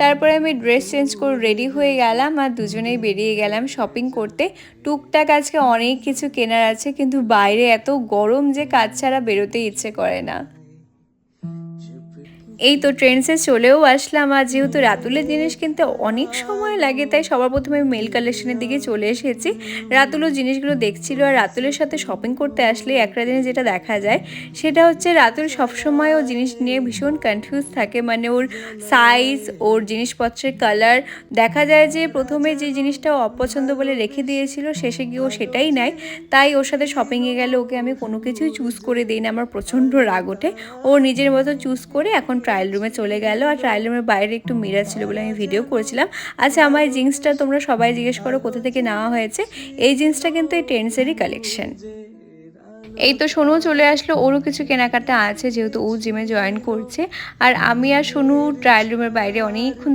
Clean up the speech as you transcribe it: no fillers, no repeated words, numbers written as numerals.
তারপরে আমি dress change করে রেডি হয়ে গেলাম আর দুজনেই বেরিয়ে গেলাম শপিং করতে। টুকটাক আজকে অনেক কিছু কেনার আছে, কিন্তু বাইরে এত গরম যে কাজ ছাড়া বেরোতে ইচ্ছে করে না। এই তো ট্রেন্ডসে চলেও আসলাম, আর যেহেতু রাতুলের জিনিস কিনতে অনেক সময় লাগে তাই সবার প্রথমে মেল কালেকশনের দিকে চলে এসেছি। রাতুলও জিনিসগুলো দেখছিল, আর রাতুলের সাথে শপিং করতে আসলে একটা জিনিস যেটা দেখা যায় সেটা হচ্ছে রাতুল সবসময় ও জিনিস নিয়ে ভীষণ কনফিউজ থাকে, মানে ওর সাইজ, ওর জিনিসপত্রের কালার। দেখা যায় যে প্রথমে যে জিনিসটা ও অপছন্দ বলে রেখে দিয়েছিল শেষে গিয়ে ও সেটাই নেয়। তাই ওর সাথে শপিংয়ে গেলে ওকে আমি কোনো কিছুই চুজ করে দিই না, আমার প্রচণ্ড রাগ ওঠে। ও নিজের মতো চুজ করে এখন ট্রায়াল রুমে চলে গেল, আর ট্রায়াল রুমের বাইরে একটু মিরর ছিল বলে আমি ভিডিও করেছিলাম। আচ্ছা, আমার এই জিন্সটা তোমরা সবাই জিজ্ঞেস করো কোথা থেকে নেওয়া হয়েছে। এই জিন্সটা কিন্তু এই ট্রেন্ডসেরই কালেকশন। এই তো সোনু চলে আসলো, ওরও কিছু কেনাকাটা আছে যেহেতু ও জিমে জয়েন করছে। আর আমি আর সোনু ট্রায়াল রুমের বাইরে অনেকক্ষণ